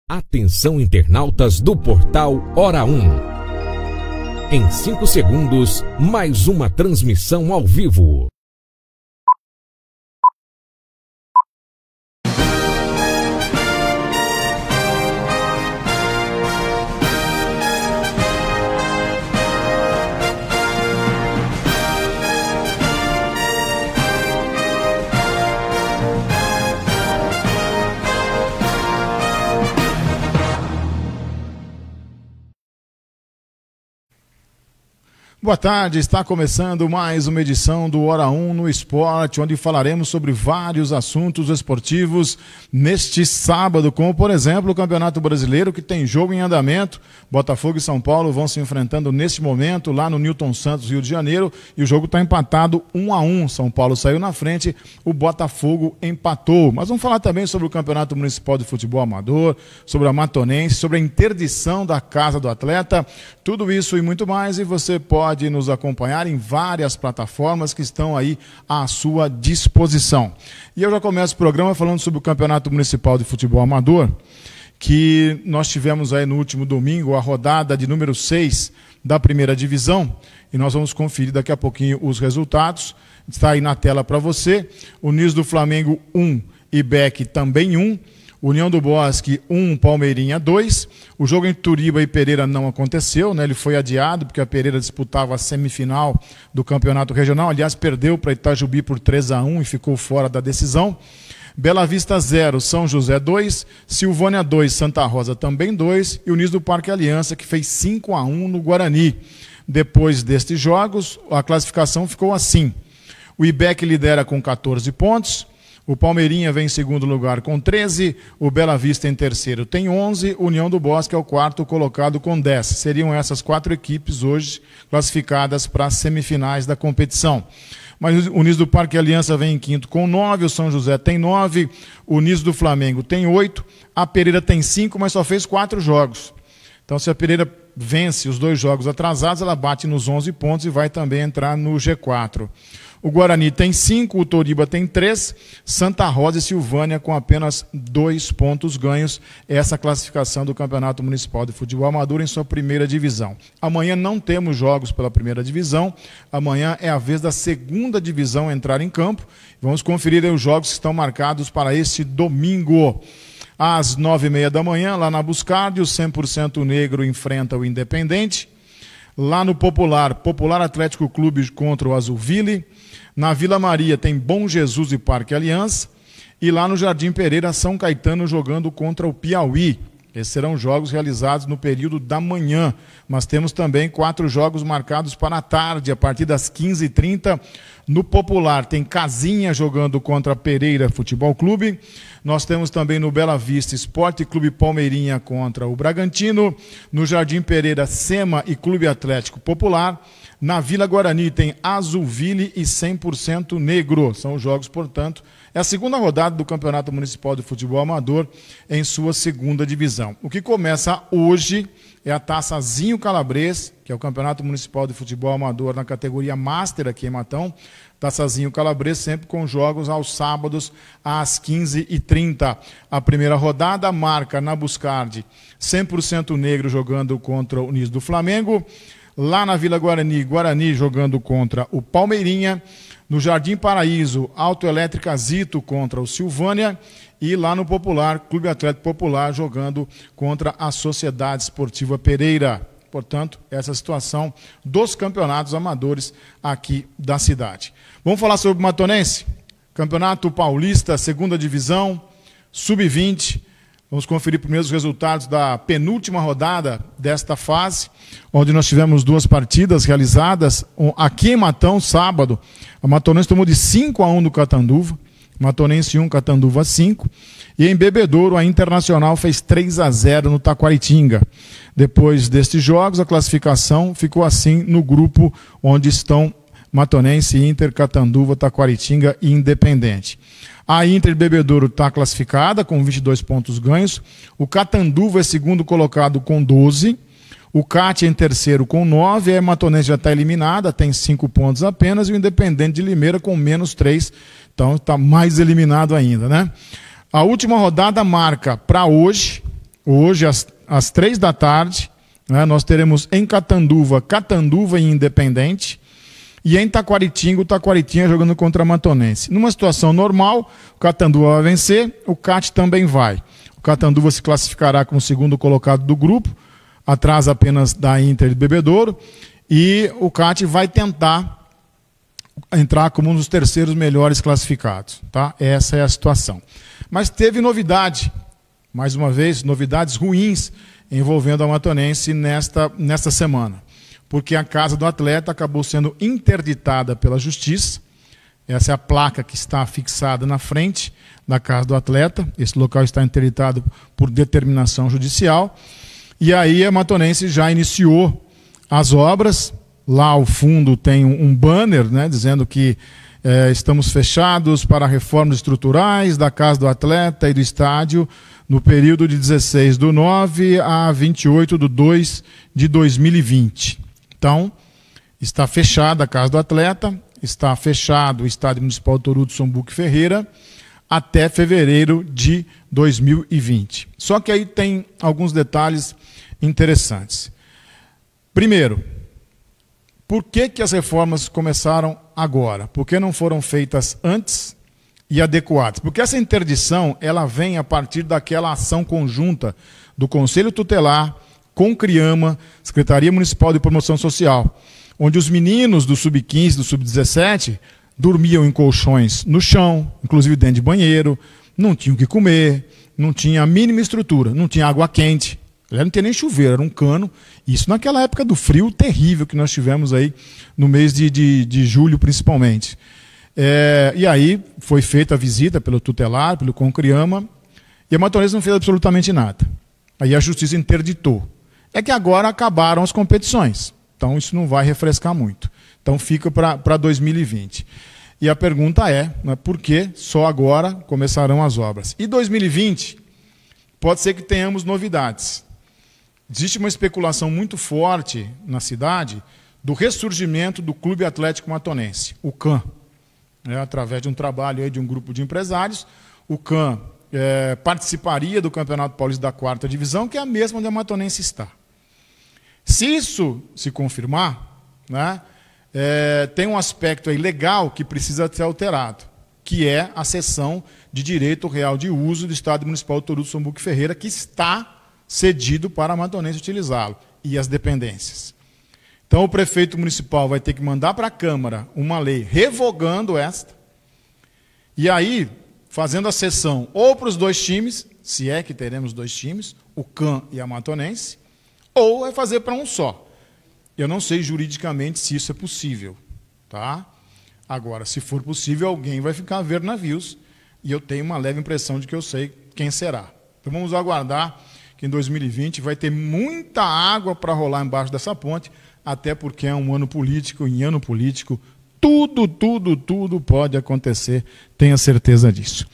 Atenção, internautas do portal Hora 1. Em 5 segundos, mais uma transmissão ao vivo. Boa tarde, está começando mais uma edição do Hora 1 no Esporte, onde falaremos sobre vários assuntos esportivos neste sábado, como por exemplo o Campeonato Brasileiro, que tem jogo em andamento. Botafogo e São Paulo vão se enfrentando neste momento lá no Newton Santos, Rio de Janeiro, e o jogo está empatado 1-1. São Paulo saiu na frente, o Botafogo empatou. Mas vamos falar também sobre o Campeonato Municipal de Futebol Amador, sobre a Matonense, sobre a interdição da Casa do Atleta, tudo isso e muito mais, e você pode nos acompanhar em várias plataformas que estão aí à sua disposição. E eu já começo o programa falando sobre o Campeonato Municipal de Futebol Amador, que nós tivemos aí no último domingo a rodada de número 6 da primeira divisão, e nós vamos conferir daqui a pouquinho os resultados. Está aí na tela para você. Unidos do Flamengo 1, IBEC também 1. União do Bosque 1, Palmeirinha 2. O jogo entre Turiba e Pereira não aconteceu, né? Ele foi adiado porque a Pereira disputava a semifinal do campeonato regional. Aliás, perdeu para Itajubi por 3-1 e ficou fora da decisão. Bela Vista 0, São José 2, Silvânia 2, Santa Rosa também 2 e Unidos do Parque Aliança, que fez 5-1 no Guarani. Depois destes jogos, a classificação ficou assim. O IBEC lidera com 14 pontos. O Palmeirinha vem em segundo lugar com 13, o Bela Vista em terceiro tem 11, União do Bosque é o quarto colocado com 10. Seriam essas 4 equipes hoje classificadas para as semifinais da competição. Mas o Unidos do Parque Aliança vem em quinto com 9, o São José tem 9, o Unidos do Flamengo tem 8, a Pereira tem 5, mas só fez 4 jogos. Então, se a Pereira vence os 2 jogos atrasados, ela bate nos 11 pontos e vai também entrar no G4. O Guarani tem 5, o Toriba tem 3, Santa Rosa e Silvânia com apenas 2 pontos ganhos. Essa classificação do Campeonato Municipal de Futebol Amador em sua primeira divisão. Amanhã não temos jogos pela primeira divisão, amanhã é a vez da segunda divisão entrar em campo. Vamos conferir aí os jogos que estão marcados para este domingo. Às 9h30 da manhã, lá na Buscardi, o 100% Negro enfrenta o Independente. Lá no Popular Atlético Clube contra o Azulville. Na Vila Maria tem Bom Jesus e Parque Aliança. E lá no Jardim Pereira, São Caetano jogando contra o Piauí. Esses serão jogos realizados no período da manhã. Mas temos também 4 jogos marcados para a tarde, a partir das 15h30. No Popular tem Casinha jogando contra Pereira Futebol Clube. Nós temos também no Bela Vista Esporte Clube Palmeirinha contra o Bragantino. No Jardim Pereira, Sema e Clube Atlético Popular. Na Vila Guarani tem Azulville e 100% Negro. São os jogos, portanto, é a segunda rodada do Campeonato Municipal de Futebol Amador em sua segunda divisão. O que começa hoje é a Taça Zinho Calabrês, que é o Campeonato Municipal de Futebol Amador na categoria Master aqui em Matão. Taça Zinho Calabrês sempre com jogos aos sábados às 15h30. A primeira rodada marca na Buscardi 100% Negro jogando contra o Unidos do Flamengo. Lá na Vila Guarani, Guarani jogando contra o Palmeirinha. No Jardim Paraíso, Autoelétrica Zito contra o Silvânia. E lá no Popular, Clube Atlético Popular jogando contra a Sociedade Esportiva Pereira. Portanto, essa situação dos campeonatos amadores aqui da cidade. Vamos falar sobre o Matonense? Campeonato Paulista, segunda divisão, sub-20. Vamos conferir primeiro os resultados da penúltima rodada desta fase, onde nós tivemos 2 partidas realizadas. Aqui em Matão, sábado, a Matonense tomou de 5-1 do Catanduva, Matonense 1, Catanduva 5. E em Bebedouro, a Internacional fez 3-0 no Taquaritinga. Depois destes jogos, a classificação ficou assim no grupo onde estão Matonense, Inter, Catanduva, Taquaritinga e Independente. A Inter de Bebedouro está classificada com 22 pontos ganhos. O Catanduva é segundo colocado com 12. O CAT em terceiro com 9. A Matonense já está eliminada, tem 5 pontos apenas. E o Independente de Limeira com menos 3. Então está mais eliminado ainda, né? A última rodada marca para hoje hoje às 3 da tarde, né, nós teremos em Catanduva e Independente, e em Taquaritinga, o Taquaritinga jogando contra a Matonense. Numa situação normal, o Catanduva vai vencer, o CAT também vai. O Catanduva se classificará como segundo colocado do grupo, atrás apenas da Inter de Bebedouro, e o CAT vai tentar entrar como um dos terceiros melhores classificados. Tá? Essa é a situação. Mas teve novidade, mais uma vez, novidades ruins envolvendo a Matonense nesta semana. Porque a casa do atleta acabou sendo interditada pela Justiça. Essa é a placa que está fixada na frente da casa do atleta. Esse local está interditado por determinação judicial. E aí a Matonense já iniciou as obras. Lá ao fundo tem um banner, né, dizendo que estamos fechados para reformas estruturais da casa do atleta e do estádio no período de 16/9 a 28/2 de 2020. Então, está fechada a casa do atleta, está fechado o Estádio Municipal Torudo Sombuque Ferreira até fevereiro de 2020. Só que aí tem alguns detalhes interessantes. Primeiro, por que as reformas começaram agora? Por que não foram feitas antes e adequadas? Porque essa interdição ela vem a partir daquela ação conjunta do Conselho Tutelar com CRIAMA, Secretaria Municipal de Promoção Social, onde os meninos do Sub-15, do Sub-17, dormiam em colchões no chão, inclusive dentro de banheiro, não tinham o que comer, não tinha a mínima estrutura, não tinha água quente, não tinha nem chuveiro, era um cano. Isso naquela época do frio terrível que nós tivemos aí no mês de julho, principalmente. E aí foi feita a visita pelo tutelar, pelo CONCRIAMA, e a Matonense não fez absolutamente nada. Aí a Justiça interditou. É que agora acabaram as competições, então isso não vai refrescar muito. Então fica para 2020. E a pergunta é, né, por que só agora começarão as obras? E 2020, pode ser que tenhamos novidades. Existe uma especulação muito forte na cidade do ressurgimento do Clube Atlético Matonense, o CAM. Através de um trabalho aí de um grupo de empresários, o CAM participaria do Campeonato Paulista da 4ª Divisão, que é a mesma onde a Matonense está. Se isso se confirmar, né, tem um aspecto aí legal que precisa ser alterado, que é a cessão de direito real de uso do Estádio Municipal Torudo Sombuque Ferreira, que está cedido para a Matonense utilizá-lo, e as dependências. Então o prefeito municipal vai ter que mandar para a Câmara uma lei revogando esta, e aí fazendo a cessão ou para os dois times, se é que teremos dois times, o CAM e a Matonense, ou vai fazer para um só. Eu não sei juridicamente se isso é possível. Tá? Agora, se for possível, alguém vai ficar a ver navios, e eu tenho uma leve impressão de que eu sei quem será. Então vamos aguardar que em 2020 vai ter muita água para rolar embaixo dessa ponte, até porque é um ano político, e em ano político tudo pode acontecer, tenha certeza disso.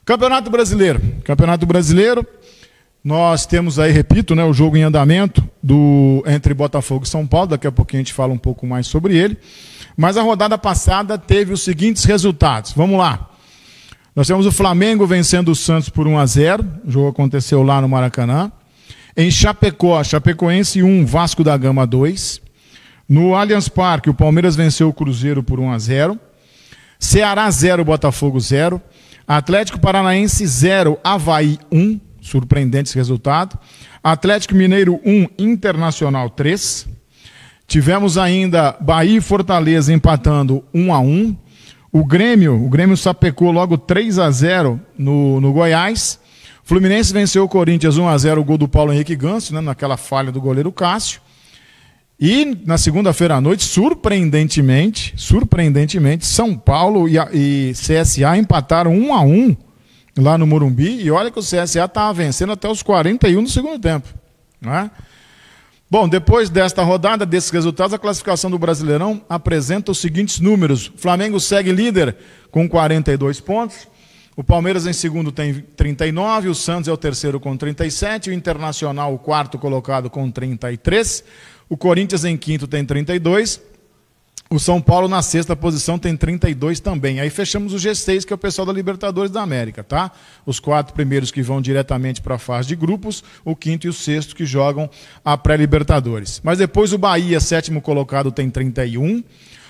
Campeonato Brasileiro. Campeonato Brasileiro, nós temos aí, repito, né, o jogo em andamento entre Botafogo e São Paulo, daqui a pouquinho a gente fala um pouco mais sobre ele, mas a rodada passada teve os seguintes resultados. Vamos lá. Nós temos o Flamengo vencendo o Santos por 1-0, o jogo aconteceu lá no Maracanã. Em Chapecó, Chapecoense 1, Vasco da Gama 2. No Allianz Parque, o Palmeiras venceu o Cruzeiro por 1-0. Ceará 0, Botafogo 0. Atlético Paranaense 0, Avaí 1. Surpreendente esse resultado. Atlético Mineiro 1, Internacional 3. Tivemos ainda Bahia e Fortaleza empatando 1-1. O Grêmio sapecou logo 3-0 no Goiás. Fluminense venceu o Corinthians 1-0, o gol do Paulo Henrique Ganso, né, naquela falha do goleiro Cássio. E na segunda-feira à noite, surpreendentemente, São Paulo e CSA empataram 1-1 lá no Morumbi. E olha que o CSA estava vencendo até os 41 do segundo tempo. Não é? Bom, depois desta rodada, desses resultados, a classificação do Brasileirão apresenta os seguintes números. O Flamengo segue líder com 42 pontos. O Palmeiras em segundo tem 39, o Santos é o terceiro com 37, o Internacional o quarto colocado com 33, o Corinthians em quinto tem 32, O São Paulo na sexta posição tem 32 também. Aí fechamos o G6, que é o pessoal da Libertadores da América, tá? Os 4 primeiros que vão diretamente para a fase de grupos, o quinto e o sexto que jogam a pré-Libertadores. Mas depois o Bahia, sétimo colocado, tem 31.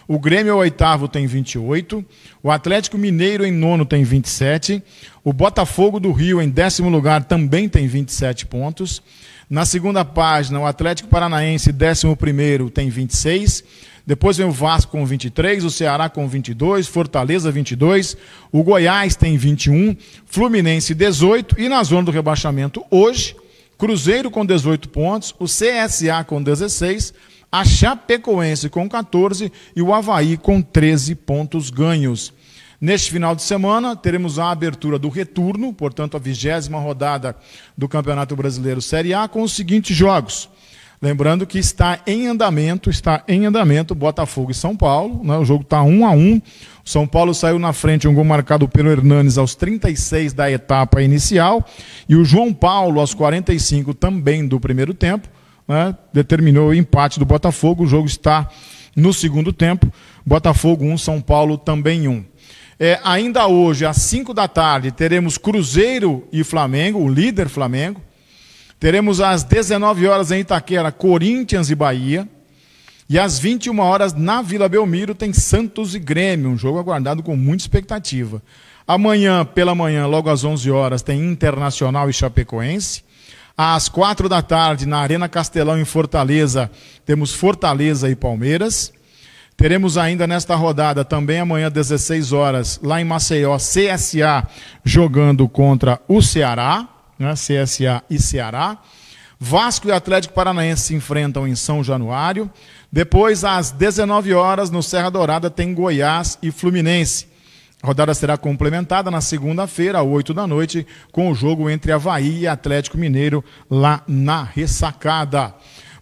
O Grêmio, o oitavo, tem 28. O Atlético Mineiro, em nono, tem 27. O Botafogo do Rio, em 10º lugar, também tem 27 pontos. Na segunda página, o Atlético Paranaense, 11º, tem 26. Depois vem o Vasco com 23, o Ceará com 22, Fortaleza 22, o Goiás tem 21, Fluminense 18 e na zona do rebaixamento hoje, Cruzeiro com 18 pontos, o CSA com 16, a Chapecoense com 14 e o Avaí com 13 pontos ganhos. Neste final de semana, teremos a abertura do retorno, portanto a 20ª rodada do Campeonato Brasileiro Série A com os seguintes jogos. Lembrando que está em andamento Botafogo e São Paulo, né? O jogo está 1-1. O São Paulo saiu na frente, um gol marcado pelo Hernanes aos 36 da etapa inicial. E o João Paulo, aos 45 também do primeiro tempo, né? Determinou o empate do Botafogo. O jogo está no segundo tempo. Botafogo 1, São Paulo também 1. Ainda hoje, às 5 da tarde, teremos Cruzeiro e Flamengo, o líder Flamengo. Teremos às 19 horas em Itaquera, Corinthians e Bahia. E às 21 horas na Vila Belmiro tem Santos e Grêmio, um jogo aguardado com muita expectativa. Amanhã, pela manhã, logo às 11 horas, tem Internacional e Chapecoense. Às 4 da tarde, na Arena Castelão, em Fortaleza, temos Fortaleza e Palmeiras. Teremos ainda nesta rodada, também amanhã, 16 horas, lá em Maceió, CSA jogando contra o Ceará. Né, CSA e Ceará. Vasco e Atlético Paranaense se enfrentam em São Januário. Depois, às 19 horas, no Serra Dourada, tem Goiás e Fluminense. A rodada será complementada na segunda-feira, às 8 da noite, com o jogo entre Avaí e Atlético Mineiro, lá na Ressacada.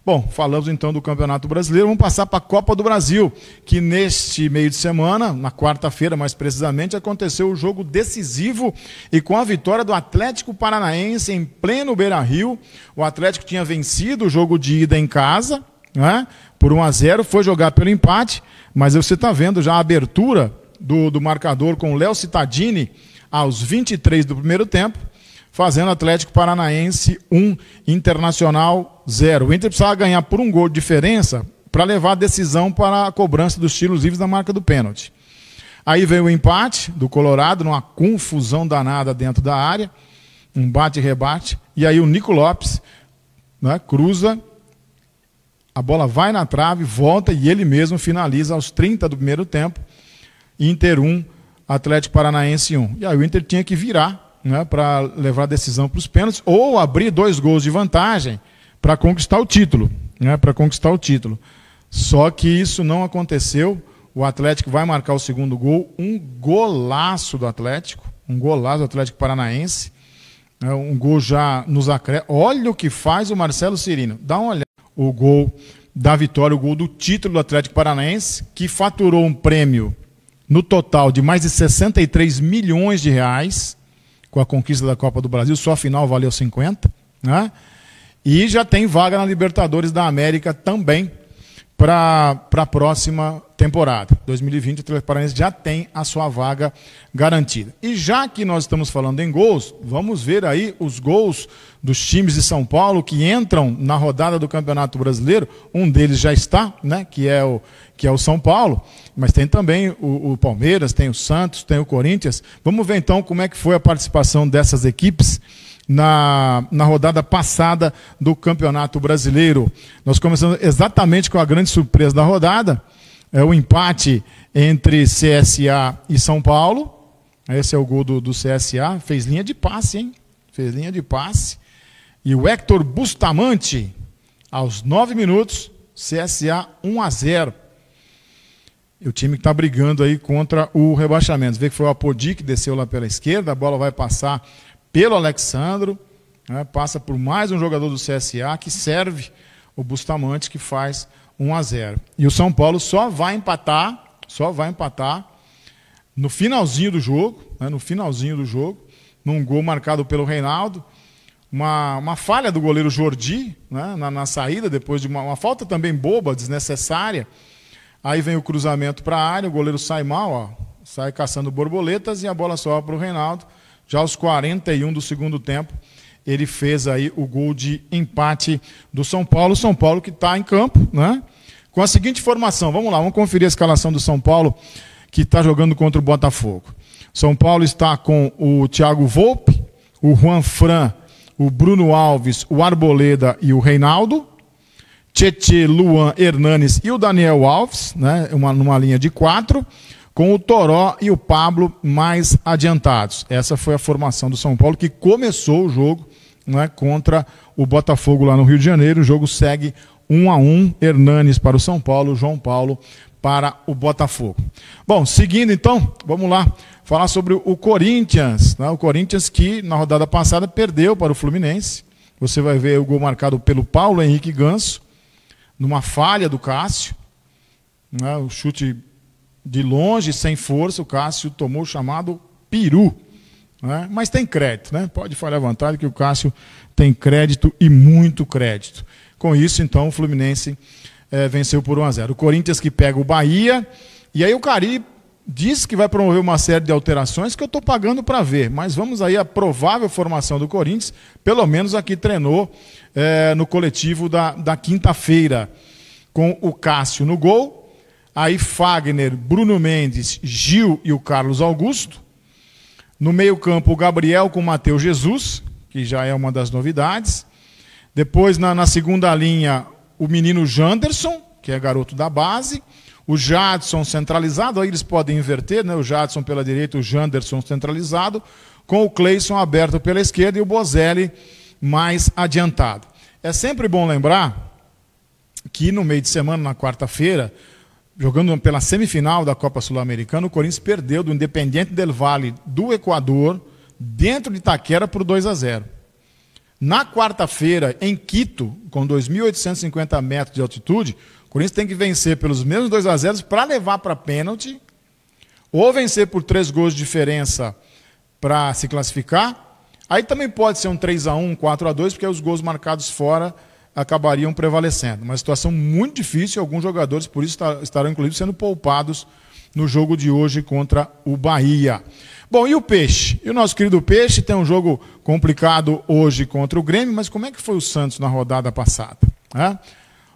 Bom, falamos então do Campeonato Brasileiro, vamos passar para a Copa do Brasil, que neste meio de semana, na quarta-feira mais precisamente, aconteceu o jogo decisivo e com a vitória do Atlético Paranaense em pleno Beira-Rio. O Atlético tinha vencido o jogo de ida em casa, né, por 1-0, foi jogar pelo empate, mas você está vendo já a abertura do marcador com o Léo Cittadini aos 23 do primeiro tempo, fazendo Atlético Paranaense 1, Internacional 0. O Inter precisava ganhar por um gol de diferença para levar a decisão para a cobrança dos tiros livres da marca do pênalti. Aí veio o empate do Colorado, numa confusão danada dentro da área, um bate e rebate, e aí o Nico Lopes, né, cruza, a bola vai na trave, volta e ele mesmo finaliza aos 30 do primeiro tempo, Inter 1, Atlético Paranaense 1. E aí o Inter tinha que virar, né, para levar a decisão para os pênaltis, ou abrir 2 gols de vantagem para conquistar o título. Né, para conquistar o título. Só que isso não aconteceu. O Atlético vai marcar o segundo gol, um golaço do Atlético Paranaense, um gol já nos acréscimos. Olha o que faz o Marcelo Cirino. Dá uma olhada. O gol da vitória, o gol do título do Atlético Paranaense, que faturou um prêmio no total de mais de 63 milhões de reais, com a conquista da Copa do Brasil, só a final valeu 50, né? E já tem vaga na Libertadores da América também para a próxima temporada. 2020, o Atlético Paranaense já tem a sua vaga garantida. E já que nós estamos falando em gols, vamos ver aí os gols dos times de São Paulo que entram na rodada do Campeonato Brasileiro. Um deles já está, né, que é o São Paulo, mas tem também o Palmeiras, tem o Santos, tem o Corinthians. Vamos ver então como é que foi a participação dessas equipes na rodada passada do Campeonato Brasileiro. Nós começamos exatamente com a grande surpresa da rodada, o empate entre CSA e São Paulo. Esse é o gol do CSA, fez linha de passe, hein? Fez linha de passe. E o Héctor Bustamante, aos 9 minutos, CSA 1-0. E o time que está brigando aí contra o rebaixamento. Você vê que foi o Apodi que desceu lá pela esquerda, a bola vai passar pelo Alexandro, né, passa por mais um jogador do CSA que serve o Bustamante, que faz 1-0. E o São Paulo só vai empatar no finalzinho do jogo, né, num gol marcado pelo Reinaldo, uma falha do goleiro Jordi, né, na saída, depois de uma falta também boba, desnecessária. Aí vem o cruzamento para a área, o goleiro sai mal, ó, sai caçando borboletas e a bola sobra para o Reinaldo. Já aos 41 do segundo tempo, ele fez aí o gol de empate do São Paulo. São Paulo que está em campo, né? Com a seguinte formação. Vamos lá, vamos conferir a escalação do São Paulo, que está jogando contra o Botafogo. São Paulo está com o Thiago Volpe, o Juan Fran, o Bruno Alves, o Arboleda e o Reinaldo. Tietê, Luan, Hernanes e o Daniel Alves, né? Numa linha de 4. Com o Toró e o Pablo mais adiantados. Essa foi a formação do São Paulo, que começou o jogo, né, contra o Botafogo lá no Rio de Janeiro. O jogo segue 1-1, Hernanes para o São Paulo, João Paulo para o Botafogo. Bom, seguindo então, vamos lá falar sobre o Corinthians, né? O Corinthians que na rodada passada perdeu para o Fluminense. Você vai ver o gol marcado pelo Paulo Henrique Ganso, numa falha do Cássio, né? O chute de longe, sem força, o Cássio tomou o chamado peru, né? Mas tem crédito, né? Pode falar à vontade que o Cássio tem crédito e muito crédito. Com isso, então, o Fluminense venceu por 1-0. O Corinthians que pega o Bahia, e aí o Carille diz que vai promover uma série de alterações que eu estou pagando para ver, mas vamos aí à provável formação do Corinthians, pelo menos aqui treinou no coletivo da quinta-feira, com o Cássio no gol. Aí Fagner, Bruno Mendes, Gil e o Carlos Augusto. No meio-campo, o Gabriel com o Matheus Jesus, que já é uma das novidades. Depois, na segunda linha, o menino Janderson, que é garoto da base. O Jadson centralizado, aí eles podem inverter, né? O Jadson pela direita, o Janderson centralizado, com o Cleison aberto pela esquerda e o Bozelli mais adiantado. É sempre bom lembrar que no meio de semana, na quarta-feira, jogando pela semifinal da Copa Sul-Americana, o Corinthians perdeu do Independiente del Valle do Equador, dentro de Itaquera, por 2-0. Na quarta-feira, em Quito, com 2.850 metros de altitude, o Corinthians tem que vencer pelos mesmos 2-0 para levar para pênalti, ou vencer por 3 gols de diferença para se classificar. Aí também pode ser um 3-1, 4-2, porque os gols marcados fora acabariam prevalecendo. Uma situação muito difícil, alguns jogadores, por isso, estarão inclusive sendo poupados no jogo de hoje contra o Bahia. Bom, e o Peixe? E o nosso querido Peixe tem um jogo complicado hoje contra o Grêmio, mas como é que foi o Santos na rodada passada?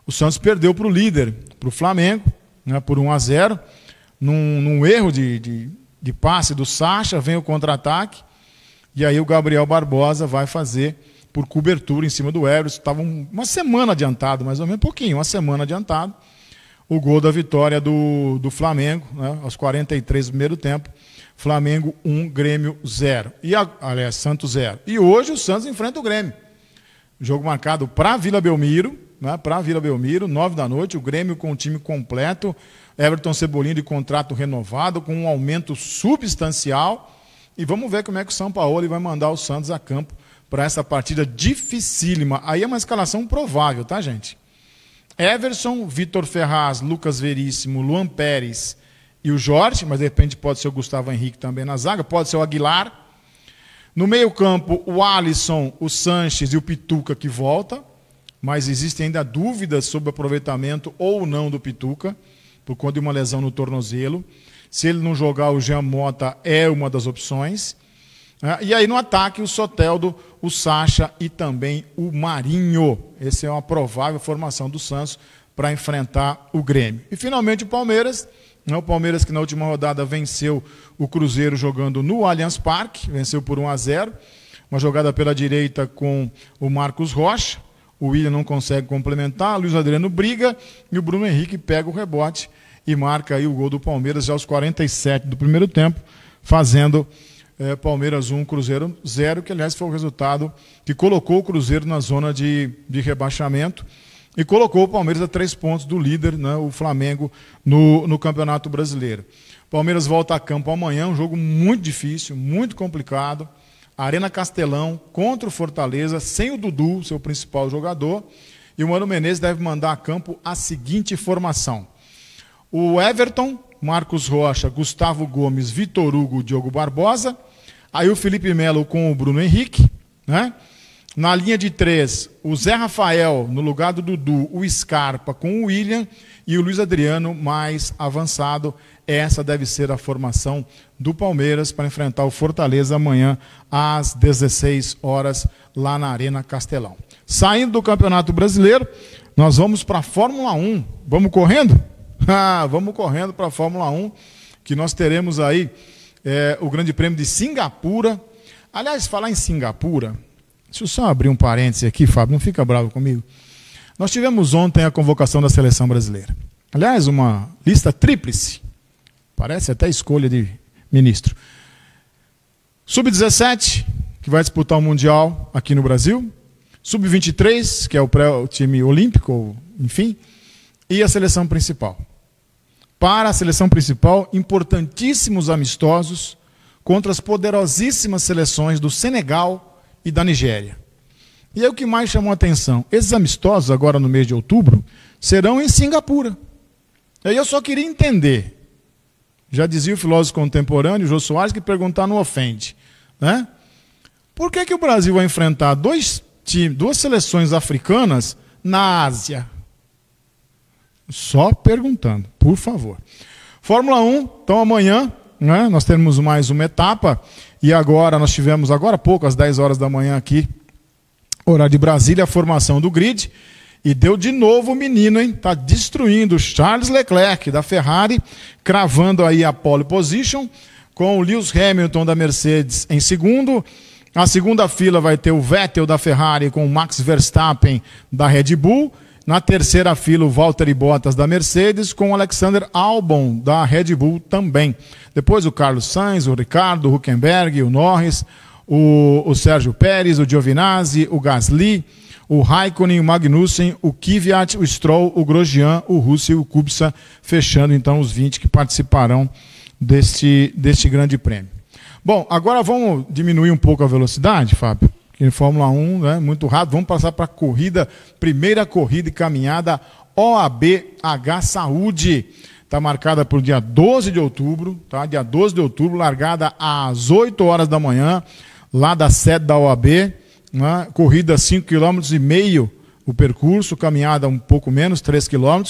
O Santos perdeu para o líder, para o Flamengo, né, por 1-0, num erro de passe do Sacha, vem o contra-ataque, e aí o Gabriel Barbosa vai fazer por cobertura em cima do Everson. Estava uma semana adiantado, mais ou menos, uma semana adiantado, o gol da vitória do Flamengo, né, aos 43 do primeiro tempo. Flamengo 1, Grêmio 0. Aliás, Santos 0. E hoje o Santos enfrenta o Grêmio. Jogo marcado para Vila Belmiro, né, para Vila Belmiro, 9 da noite, o Grêmio com o time completo, Everton Cebolinha de contrato renovado, com um aumento substancial. E vamos ver como é que o Sampaoli vai mandar o Santos a campo para essa partida dificílima. Aí é uma escalação provável, tá, gente? Everson, Vitor Ferraz, Lucas Veríssimo, Luan Pérez e o Jorge, mas de repente pode ser o Gustavo Henrique também na zaga, pode ser o Aguilar. No meio-campo, o Alisson, o Sanches e o Pituca que volta, mas existem ainda dúvidas sobre o aproveitamento ou não do Pituca, por conta de uma lesão no tornozelo. Se ele não jogar, o Jean Mota é uma das opções. E aí no ataque, o Soteldo, o Sacha e também o Marinho. Essa é uma provável formação do Santos para enfrentar o Grêmio. E finalmente o Palmeiras que na última rodada venceu o Cruzeiro jogando no Allianz Parque, venceu por 1-0. Uma jogada pela direita com o Marcos Rocha. O William não consegue complementar, o Luiz Adriano briga e o Bruno Henrique pega o rebote e marca aí o gol do Palmeiras já aos 47 do primeiro tempo, fazendo Palmeiras 1, Cruzeiro 0, que aliás foi o resultado que colocou o Cruzeiro na zona de rebaixamento e colocou o Palmeiras a 3 pontos do líder, né, o Flamengo, no Campeonato Brasileiro. Palmeiras volta a campo amanhã, um jogo muito difícil, muito complicado. Arena Castelão contra o Fortaleza, sem o Dudu, seu principal jogador. E o Mano Menezes deve mandar a campo a seguinte formação: o Everton, Marcos Rocha, Gustavo Gomes, Vitor Hugo, Diogo Barbosa. Aí o Felipe Melo com o Bruno Henrique, né? Na linha de 3, o Zé Rafael no lugar do Dudu, o Scarpa com o William e o Luiz Adriano mais avançado. Essa deve ser a formação do Palmeiras para enfrentar o Fortaleza amanhã às 16 horas lá na Arena Castelão. Saindo do Campeonato Brasileiro, nós vamos para a Fórmula 1. Vamos correndo? Vamos correndo para a Fórmula 1, que nós teremos aí o Grande Prêmio de Singapura. Aliás, falar em Singapura, deixa eu só abrir um parêntese aqui, Fábio, não fica bravo comigo. Nós tivemos ontem a convocação da Seleção Brasileira. Aliás, uma lista tríplice. Parece até escolha de ministro. Sub-17, que vai disputar o Mundial aqui no Brasil. Sub-23, que é o time olímpico, enfim. E a seleção principal. Para a seleção principal, importantíssimos amistosos contra as poderosíssimas seleções do Senegal e da Nigéria. E aí o que mais chamou a atenção? Esses amistosos, agora no mês de outubro, serão em Singapura. E aí eu só queria entender. Já dizia o filósofo contemporâneo, Jô Soares, que perguntar não ofende. Né? Por que o Brasil vai enfrentar duas seleções africanas na Ásia? Só perguntando, por favor. Fórmula 1, então amanhã, né, nós temos mais uma etapa. E agora, nós tivemos agora há pouco, às 10 horas da manhã aqui, horário de Brasília, a formação do grid. E deu de novo o menino, hein? Está destruindo o Charles Leclerc da Ferrari, cravando aí a pole position, com o Lewis Hamilton da Mercedes em segundo. A segunda fila vai ter o Vettel da Ferrari com o Max Verstappen da Red Bull. Na terceira fila, o Valtteri Bottas da Mercedes, com o Alexander Albon da Red Bull também. Depois o Carlos Sainz, o Ricardo, o Hülkenberg, o Norris, o Sérgio Pérez, o Giovinazzi, o Gasly, o Raikkonen, o Magnussen, o Kvyat, o Stroll, o Grosjean, o Russell e o Kubica, fechando então os 20 que participarão deste grande prêmio. Bom, agora vamos diminuir um pouco a velocidade, Fábio, que em Fórmula 1, né, muito rápido, vamos passar para a primeira corrida e caminhada OAB-H Saúde. Está marcada para o dia 12 de outubro, tá? Dia 12 de outubro, largada às 8 horas da manhã, lá da sede da OAB. Né? Corrida 5,5 km o percurso, caminhada um pouco menos, 3 km,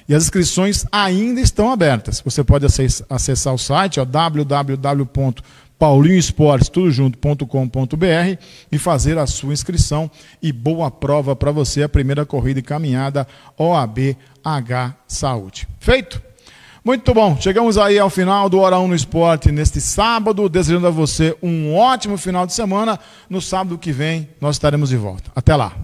e as inscrições ainda estão abertas. Você pode acessar o site, www.paulinhoesportes.com.br e fazer a sua inscrição. E boa prova para você, a primeira corrida e caminhada OAB-H Saúde. Feito? Muito bom, chegamos aí ao final do Hora 1 no Esporte neste sábado, desejando a você um ótimo final de semana. No sábado que vem nós estaremos de volta. Até lá.